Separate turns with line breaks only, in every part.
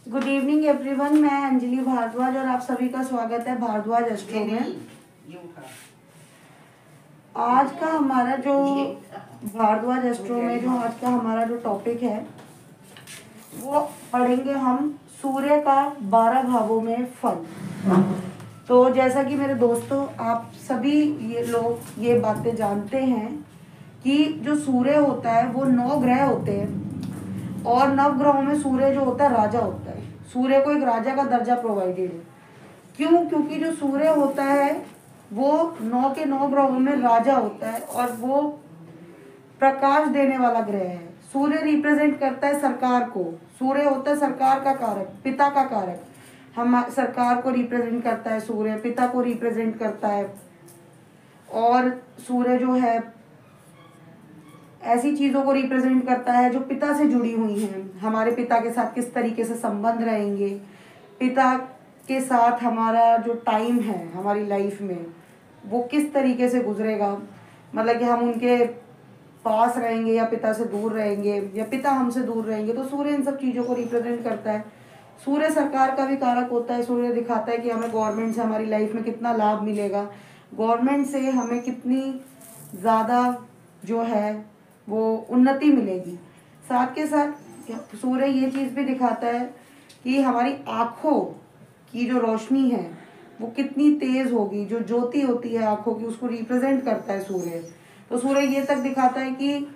Good evening everyone, मैं अंजलि भारद्वाज और आप सभी का स्वागत है भारद्वाज एस्ट्रो में। आज का हमारा जो भारद्वाज एस्ट्रो में जो आज का हमारा जो टॉपिक है वो पढ़ेंगे हम सूर्य का 12 भावों में फल। तो जैसा कि मेरे दोस्तों आप सभी ये लोग ये बातें जानते हैं कि जो सूर्य होता है वो 9 ग्रह होते हैं और 9 ग्रहों में सूर्य जो होता है राजा होता है। सूर्य को एक राजा का दर्जा प्रोवाइडेड है। क्यों? क्योंकि जो सूर्य होता है वो 9 के 9 ग्रहों में राजा होता है और वो प्रकाश देने वाला ग्रह है। सूर्य रिप्रेजेंट करता है सरकार को। सूर्य होता है सरकार का कारक, पिता का कारक। हम सरकार को रिप्रेजेंट करता है सूर्य, पिता को रिप्रेजेंट करता है। और सूर्य जो है ऐसी चीज़ों को रिप्रेजेंट करता है जो पिता से जुड़ी हुई हैं। हमारे पिता के साथ किस तरीके से संबंध रहेंगे, पिता के साथ हमारा जो टाइम है हमारी लाइफ में वो किस तरीके से गुजरेगा, मतलब कि हम उनके पास रहेंगे या पिता से दूर रहेंगे या पिता हमसे दूर रहेंगे। तो सूर्य इन सब चीज़ों को रिप्रेजेंट करता है। सूर्य सरकार का भी कारक होता है। सूर्य दिखाता है कि हमें गवर्नमेंट से हमारी लाइफ में कितना लाभ मिलेगा, गवर्नमेंट से हमें कितनी ज़्यादा जो है वो उन्नति मिलेगी। साथ के साथ सूर्य ये चीज़ भी दिखाता है कि हमारी आँखों की जो रोशनी है वो कितनी तेज़ होगी। जो ज्योति होती है आँखों की उसको रिप्रेजेंट करता है सूर्य। तो सूर्य ये तक दिखाता है कि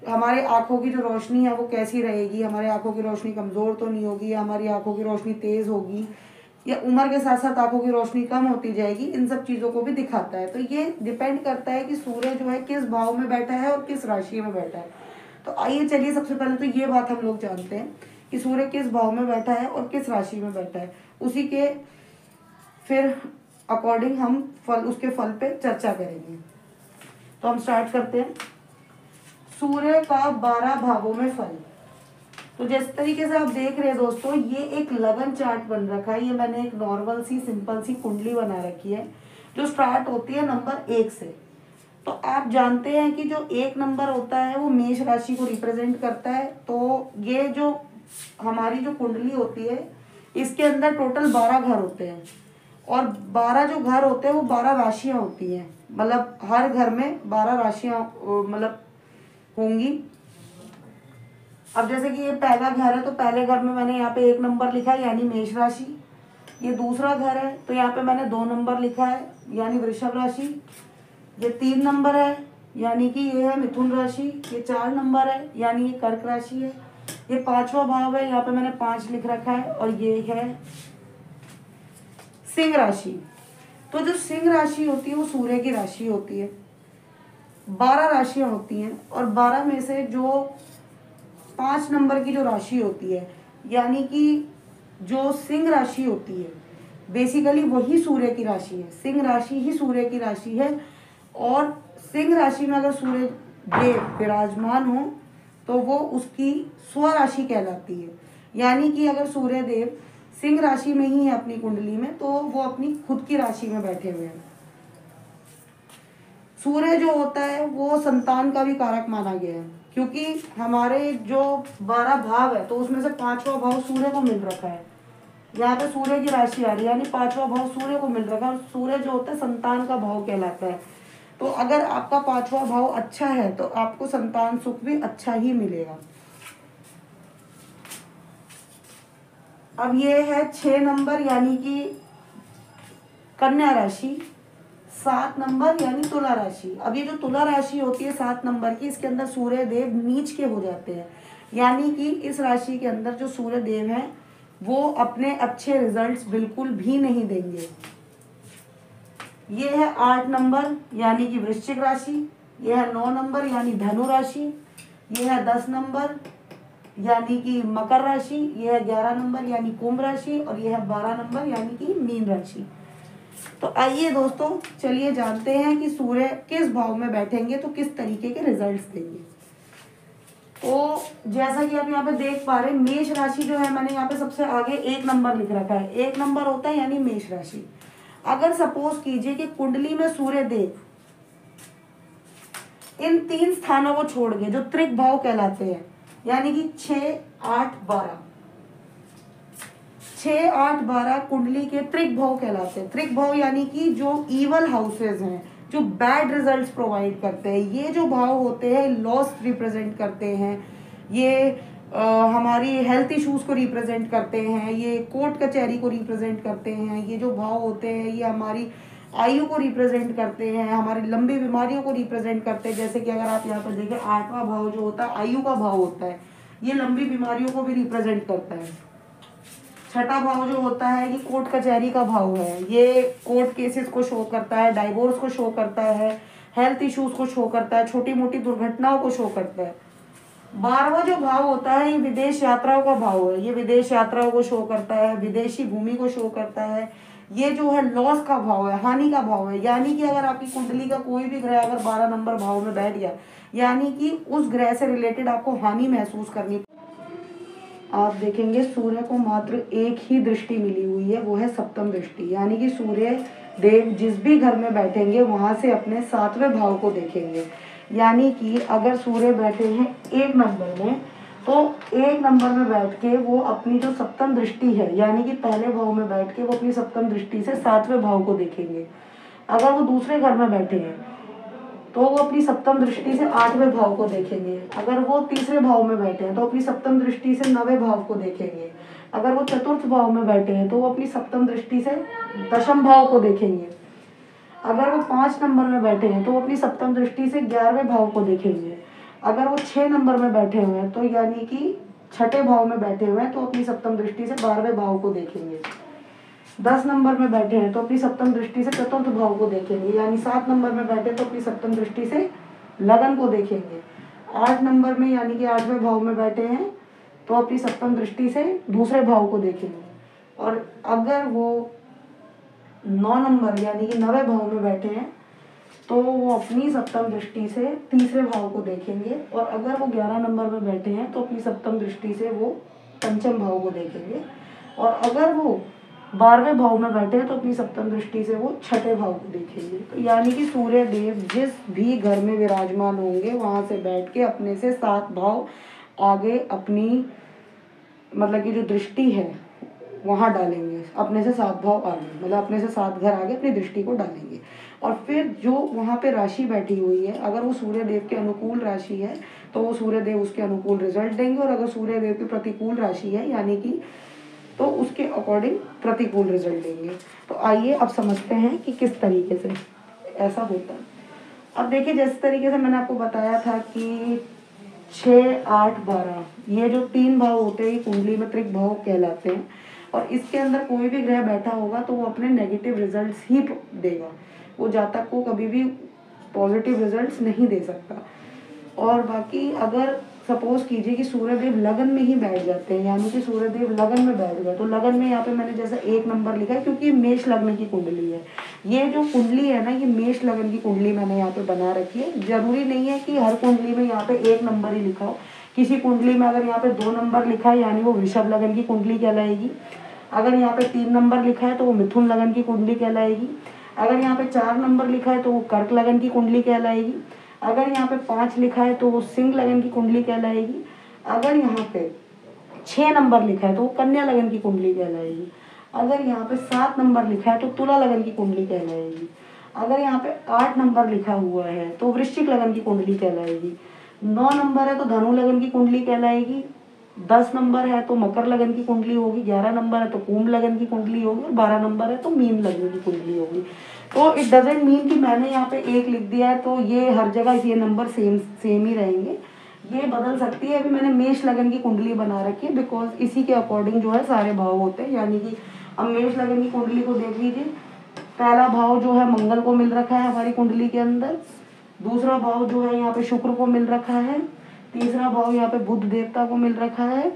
हमारे आँखों की जो रोशनी है वो कैसी रहेगी, हमारे आँखों की रोशनी कमज़ोर तो नहीं होगी या हमारी आँखों की रोशनी तेज़ होगी या उम्र के साथ साथ आँखों की रोशनी कम होती जाएगी। इन सब चीज़ों को भी दिखाता है। तो ये डिपेंड करता है कि सूर्य जो है किस भाव में बैठा है और किस राशि में बैठा है। तो आइए चलिए सबसे पहले तो ये बात हम लोग जानते हैं कि सूर्य किस भाव में बैठा है और किस राशि में बैठा है। उसी के फिर अकॉर्डिंग हम उसके फल पे चर्चा करेंगे। तो हम स्टार्ट करते हैं। सूर्य का 12 भावों में फल। तो जिस तरीके से आप देख रहे हैं दोस्तों, ये एक लगन चार्ट बन रखा है। ये मैंने एक नॉर्मल सी सिंपल सी कुंडली बना रखी है जो स्टार्ट होती है नंबर 1 से। तो आप जानते हैं कि जो 1 नंबर होता है वो मेष राशि को रिप्रेजेंट करता है। तो ये जो हमारी जो कुंडली होती है इसके अंदर टोटल 12 घर होते हैं और 12 जो घर होते हैं वो 12 राशियाँ होती हैं। मतलब हर घर में 12 राशियाँ मतलब होंगी। अब जैसे कि ये पहला घर है तो पहले घर में मैंने यहाँ पे 1 नंबर लिखा है यानी मेष राशि। ये दूसरा घर है तो यहाँ पे मैंने 2 नंबर लिखा है यानी वृषभ राशि। ये 3 नंबर है यानी कि ये है मिथुन राशि। ये 4 नंबर है यानी ये कर्क राशि है। ये 5वां भाव है, यहाँ पे मैंने 5 लिख रखा है और ये है सिंह राशि। तो जो सिंह राशि होती है वो सूर्य की राशि होती है। 12 राशियाँ होती हैं और 12 में से जो 5 नंबर की जो राशि होती है यानी कि जो सिंह राशि होती है बेसिकली वही सूर्य की राशि है। सिंह राशि ही सूर्य की राशि है और सिंह राशि में अगर सूर्य देव विराजमान हो तो वो उसकी स्वराशि कहलाती है। यानी कि अगर सूर्य देव सिंह राशि में ही है अपनी कुंडली में तो वो अपनी खुद की राशि में बैठे हुए हैं। सूर्य जो होता है वो संतान का भी कारक माना गया है क्योंकि हमारे जो 12 भाव है तो उसमें से 5वां भाव सूर्य को मिल रखा है। यहाँ पे सूर्य की राशि आ रही है यानी 5वां भाव सूर्य को मिल रखा है और सूर्य जो होता है संतान का भाव कहलाता है। तो अगर आपका 5वां भाव अच्छा है तो आपको संतान सुख भी अच्छा ही मिलेगा। अब ये है 6 नंबर यानी कि कन्या राशि, 7 नंबर यानी तुला राशि। अब ये जो तुला राशि होती है 7 नंबर की, इसके अंदर सूर्य देव नीच के हो जाते हैं यानी कि इस राशि के अंदर जो सूर्य देव हैं वो अपने अच्छे रिजल्ट्स बिल्कुल भी नहीं देंगे। ये है 8 नंबर यानी कि वृश्चिक राशि। ये है 9 नंबर यानी धनु राशि। ये है 10 नंबर यानी कि मकर राशि। ये है 11 नंबर यानी कुंभ राशि और ये है 12 नंबर यानी कि मीन राशि। तो आइए दोस्तों चलिए जानते हैं कि सूर्य किस भाव में बैठेंगे तो किस तरीके के रिजल्ट्स देंगे। तो जैसा कि आप यहाँ पे देख पा रहे हैं मेष राशि जो है मैंने यहाँ पे सबसे आगे 1 नंबर लिख रखा है। 1 नंबर होता है यानी मेष राशि। अगर सपोज कीजिए कि कुंडली में सूर्य देव इन 3 स्थानों को छोड़ के जो त्रिक भाव कहलाते हैं यानी कि 6, 8, 12, 6, 8, 12 कुंडली के त्रिक भाव कहलाते हैं। त्रिक भाव यानी कि जो ईवल हाउसेज हैं, जो बैड रिजल्ट्स प्रोवाइड करते हैं, ये जो भाव होते हैं लॉस रिप्रेजेंट करते हैं, ये हमारी हेल्थ इश्यूज को रिप्रेजेंट करते हैं, ये कोर्ट कचहरी को रिप्रेजेंट करते हैं। ये जो भाव होते हैं ये हमारी आयु को रिप्रेजेंट करते हैं, हमारी लंबी बीमारियों को रिप्रेजेंट करते हैं। जैसे कि अगर आप यहाँ पर देखें 8वां भाव जो होता है आयु का भाव होता है, ये लंबी बीमारियों को भी रिप्रेजेंट करता है। 6ठा भाव जो होता है ये कोर्ट कचहरी का भाव है, ये कोर्ट केसेस को शो करता है, डाइवोर्स को शो करता है, हेल्थ इश्यूज को शो करता है, छोटी मोटी दुर्घटनाओं को शो करता है। 12वां जो भाव होता है ये विदेश यात्राओं का भाव है, ये विदेश यात्राओं को शो करता है, विदेशी भूमि को शो करता है। ये जो है लॉस का भाव है, हानि का भाव है। यानी कि अगर आपकी कुंडली का कोई भी ग्रह अगर 12 नंबर भाव में बैठ गया, यानी कि उस ग्रह से रिलेटेड आपको हानि महसूस करनी। आप देखेंगे सूर्य को मात्र एक ही दृष्टि मिली हुई है, वो है सप्तम दृष्टि। यानी कि सूर्य देव जिस भी घर में बैठेंगे वहां से अपने 7वें भाव को देखेंगे। यानी कि अगर सूर्य बैठे हैं 1 नंबर में, तो 1 नंबर में बैठ के वो अपनी जो सप्तम दृष्टि है, यानी कि पहले भाव में बैठ के वो अपनी सप्तम दृष्टि से 7वें भाव को देखेंगे। अगर वो दूसरे घर में बैठे हैं तो वो अपनी सप्तम दृष्टि से 8वें भाव को देखेंगे। अगर वो तीसरे भाव में बैठे हैं तो अपनी सप्तम दृष्टि से 9वें भाव को देखेंगे। अगर वो चतुर्थ भाव में बैठे हैं तो वो अपनी सप्तम दृष्टि से 10वें भाव को देखेंगे। अगर वो 5 नंबर में बैठे हैं तो वो अपनी सप्तम दृष्टि से 11वें भाव को देखेंगे। अगर वो 6 नंबर में बैठे हुए हैं तो यानी कि 6ठे भाव में बैठे हुए हैं तो अपनी सप्तम दृष्टि से 12वें भाव को देखेंगे। 10 नंबर में बैठे हैं तो अपनी सप्तम दृष्टि से चतुर्थ भाव को देखेंगे। यानी 7 नंबर में बैठे तो अपनी सप्तम दृष्टि से लगन को देखेंगे। 8 नंबर में यानी कि 8वें भाव में बैठे हैं तो अपनी सप्तम दृष्टि से दूसरे भाव को देखेंगे। और अगर वो 9 नंबर यानी कि 9वें भाव में बैठे हैं तो वो अपनी सप्तम दृष्टि से तीसरे भाव को देखेंगे। और अगर वो 11 नंबर में बैठे हैं तो अपनी सप्तम दृष्टि से वो पंचम भाव को देखेंगे। और अगर वो 12वें भाव में बैठे हैं तो अपनी सप्तम दृष्टि से वो 6ठे भाव को देखेंगे। तो यानी कि सूर्य देव जिस भी घर में विराजमान होंगे वहां से बैठ के अपने से 7 भाव आगे अपनी मतलब कि जो दृष्टि है वहां डालेंगे, अपने से 7 भाव आगे, मतलब अपने से 7 घर आगे अपनी दृष्टि को डालेंगे। और फिर जो वहां पे राशि बैठी हुई है, अगर वो सूर्य देव के अनुकूल राशि है तो वो सूर्य देव उसके अनुकूल रिजल्ट देंगे। और अगर सूर्य देव की प्रतिकूल राशि है यानी कि तो उसके अकॉर्डिंग प्रतिकूल रिजल्ट देंगे। तो आइए अब समझते हैं कि किस तरीके से ऐसा होता है। अब देखिए जिस तरीके से मैंने आपको बताया था कि 6, 8, 12 ये जो 3 भाव होते हैं कुंडली में त्रिक भाव कहलाते हैं। और इसके अंदर कोई भी ग्रह बैठा होगा तो वो अपने नेगेटिव रिजल्ट्स ही देगा, वो जातक को कभी भी पॉजिटिव रिजल्ट्स नहीं दे सकता। और बाकी अगर सपोज कीजिए कि सूर्यदेव लगन में ही बैठ जाते हैं, यानी कि सूर्यदेव लगन में बैठ गए, तो लगन में यहाँ पे मैंने जैसे 1 नंबर लिखा है क्योंकि मेष लगन की कुंडली है। ये जो कुंडली है ना ये मेष लगन की कुंडली मैंने यहाँ पे बना रखी है। जरूरी नहीं है कि हर कुंडली में यहाँ पे 1 नंबर ही लिखा हो। किसी कुंडली में अगर यहाँ पे 2 नंबर लिखा है यानी वो वृषभ लगन की कुंडली कहलाएगी। अगर यहाँ पे 3 नंबर लिखा है तो वो मिथुन लगन की कुंडली कहलाएगी। अगर यहाँ पे 4 नंबर लिखा है तो वो कर्क लगन की कुंडली कहलाएगी। अगर यहाँ पे 5 लिखा है तो वो सिंह लगन की कुंडली कहलाएगी। अगर यहाँ पे 6 नंबर लिखा है तो वो कन्या लगन की कुंडली कहलाएगी। अगर यहाँ पे 7 नंबर लिखा है तो तुला लगन की कुंडली कहलाएगी। अगर यहाँ पे 8 नंबर लिखा हुआ है तो वृश्चिक लगन की कुंडली कहलाएगी। 9 नंबर है तो धनु लगन की कुंडली कहलाएगी। 10 नंबर है तो मकर लगन की कुंडली होगी। 11 नंबर है तो कुंभ लगन की कुंडली होगी। और 12 नंबर है तो मीन लगन की कुंडली होगी। तो इट डजेंट मीन कि मैंने यहाँ पे 1 लिख दिया है तो ये हर जगह ये नंबर सेम ही रहेंगे, ये बदल सकती है। अभी मैंने मेष लगन की कुंडली बना रखी है बिकॉज इसी के अकॉर्डिंग जो है सारे भाव होते हैं। यानी कि अब मेष लगन की कुंडली को देख लीजिए, पहला भाव जो है मंगल को मिल रखा है हमारी कुंडली के अंदर। दूसरा भाव जो है यहाँ पे शुक्र को मिल रखा है। तीसरा भाव यहाँ पे बुध देवता को मिल रखा है,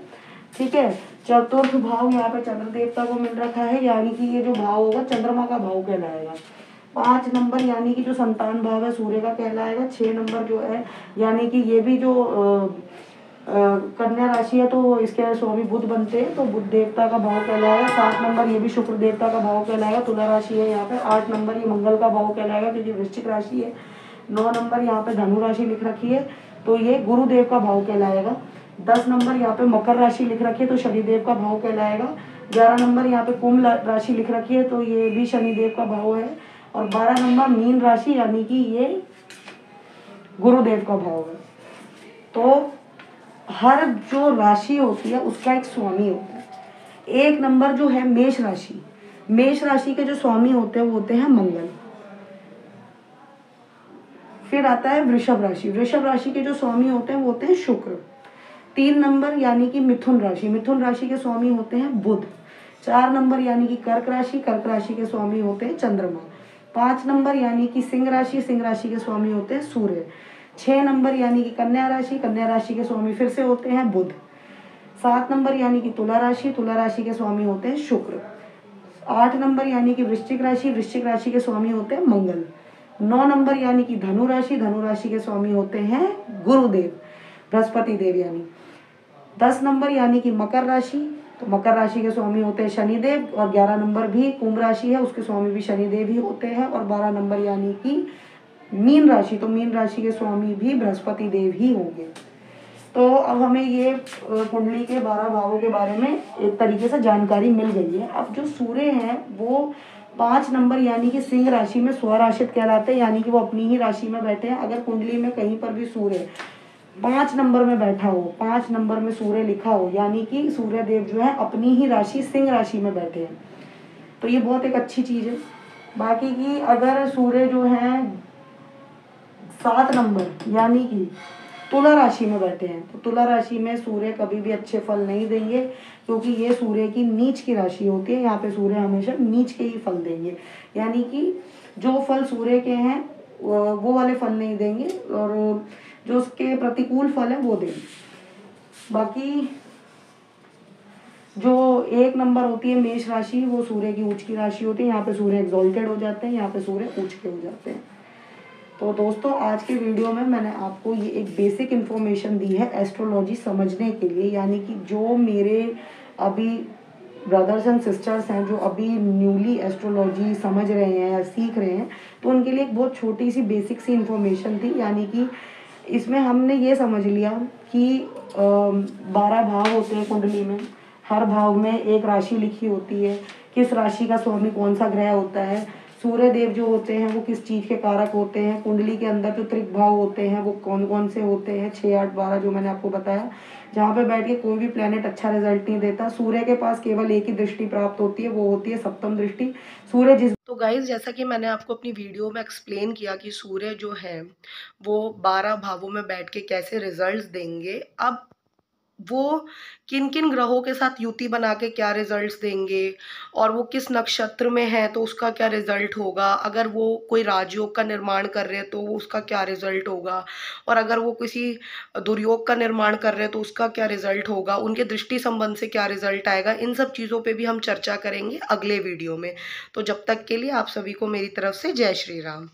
ठीक है। चतुर्थ भाव यहाँ पे चंद्र देवता को मिल रखा है, यानी कि ये जो भाव होगा चंद्रमा का भाव कहलाएगा। 5 नंबर यानी कि जो संतान भाव है सूर्य का कहलाएगा। 6 नंबर जो है यानी कि ये भी जो कन्या राशि है तो इसके स्वामी बुध बनते हैं तो बुध देवता का भाव कहलाएगा। 7 नंबर ये भी शुक्र देवता का भाव कहलाएगा, तुला राशि है यहाँ पे। 8 नंबर ये मंगल का भाव कहलाएगा क्योंकि वृश्चिक राशि है। 9 नंबर यहाँ पे धनु राशि लिख रखी है तो ये गुरुदेव का भाव कहलाएगा। 10 नंबर यहाँ पे मकर राशि लिख रखी है तो शनिदेव का भाव कहलाएगा। 11 नंबर यहाँ पे कुंभ राशि लिख रखी है तो ये भी शनिदेव का भाव है। और 12 नंबर मीन राशि यानी कि ये गुरुदेव का भाव है। तो हर जो राशि होती है उसका एक स्वामी होता है। 1 नंबर जो है मेष राशि, मेष राशि के जो स्वामी होते हैं वो होते हैं मंगल। फिर आता है वृषभ राशि, वृषभ राशि के जो स्वामी होते हैं वो होते हैं शुक्र। 3 नंबर यानी कि मिथुन राशि, मिथुन राशि के स्वामी होते हैं बुध। 4 नंबर यानी कि कर्क राशि, कर्क राशि के स्वामी होते हैं चंद्रमा। 5 नंबर यानी कि सिंह राशि, सिंह राशि के स्वामी होते हैं सूर्य। 6 नंबर यानी कि कन्या राशि, कन्या राशि के स्वामी फिर से होते हैं बुध। 7 नंबर यानी कि तुला राशि, तुला राशि के स्वामी होते हैं शुक्र। 8 नंबर यानी कि वृश्चिक राशि, वृश्चिक राशि के स्वामी होते हैं मंगल। 9 नंबर यानी कि धनु राशि, धनु राशि के स्वामी होते हैं गुरुदेव, बृहस्पति देव यानी। 10 नंबर यानी कि मकर राशि, तो मकर राशि के स्वामी होते हैं शनिदेव। और 11 नंबर भी कुंभ राशि है, उसके स्वामी भी शनिदेव ही होते हैं। और 12 नंबर यानी कि मीन राशि, तो मीन राशि के स्वामी भी बृहस्पति देव ही होंगे। तो अब हमें ये कुंडली के 12 भावों के बारे में एक तरीके से जानकारी मिल गई है। अब जो सूर्य हैं वो 5 नंबर यानी कि सिंह राशि में स्वराशित कहलाते हैं, यानी कि वो अपनी ही राशि में बैठे हैं। अगर कुंडली में कहीं पर भी सूर्य 5 नंबर में बैठा हो, 5 नंबर में सूर्य लिखा हो, यानी कि सूर्य देव जो है अपनी ही राशि सिंह राशि में बैठे हैं, तो ये बहुत एक अच्छी चीज़ है। बाकी की अगर सूर्य जो है 7 नंबर यानी कि तुला राशि में बैठे हैं, तो तुला राशि में सूर्य कभी भी अच्छे फल नहीं देंगे, क्योंकि ये सूर्य की नीच की राशि होती है। यहाँ पे सूर्य हमेशा नीच के ही फल देंगे, यानी कि जो फल सूर्य के हैं वो वाले फल नहीं देंगे, और जो उसके प्रतिकूल फल है वो देंगे। बाकी जो 1 नंबर होती है मेष राशि, वो सूर्य की उच्च की राशि होती है। यहाँ पे सूर्य एक्सॉल्टेड हो जाते हैं, यहाँ पे सूर्य उच्च के हो जाते हैं। तो दोस्तों आज के वीडियो में मैंने आपको ये एक बेसिक इन्फॉर्मेशन दी है एस्ट्रोलॉजी समझने के लिए, यानी कि जो मेरे अभी ब्रदर्स एंड सिस्टर्स हैं जो अभी न्यूली एस्ट्रोलॉजी समझ रहे हैं या सीख रहे हैं, तो उनके लिए एक बहुत छोटी सी बेसिक सी इन्फॉर्मेशन थी। यानी कि इसमें हमने ये समझ लिया कि 12 भाव होते हैं कुंडली में, हर भाव में एक राशि लिखी होती है, किस राशि का स्वामी कौन सा ग्रह होता है, सूर्य देव जो होते हैं वो किस चीज़ के कारक होते हैं, कुंडली के अंदर जो त्रिक भाव होते हैं वो कौन कौन से होते हैं, 6, 8, 12 जो मैंने आपको बताया। जहाँ पे बैठ के कोई भी प्लेनेट अच्छा रिजल्ट नहीं देता, सूर्य के पास केवल एक ही दृष्टि प्राप्त होती है, वो होती है सप्तम दृष्टि। सूर्य जिस तो गाइज जैसा कि मैंने आपको अपनी वीडियो में एक्सप्लेन किया कि सूर्य जो है वो 12 भावों में बैठ के कैसे रिजल्ट्स देंगे, अब वो किन किन ग्रहों के साथ युति बना के क्या रिजल्ट्स देंगे, और वो किस नक्षत्र में है तो उसका क्या रिजल्ट होगा, अगर वो कोई राजयोग का निर्माण कर रहे हैं तो उसका क्या रिजल्ट होगा, और अगर वो किसी दुर्योग का निर्माण कर रहे हैं तो उसका क्या रिजल्ट होगा, उनके दृष्टि संबंध से क्या रिजल्ट आएगा, इन सब चीज़ों पे भी हम चर्चा करेंगे अगले वीडियो में। तो जब तक के लिए आप सभी को मेरी तरफ से जय श्री राम।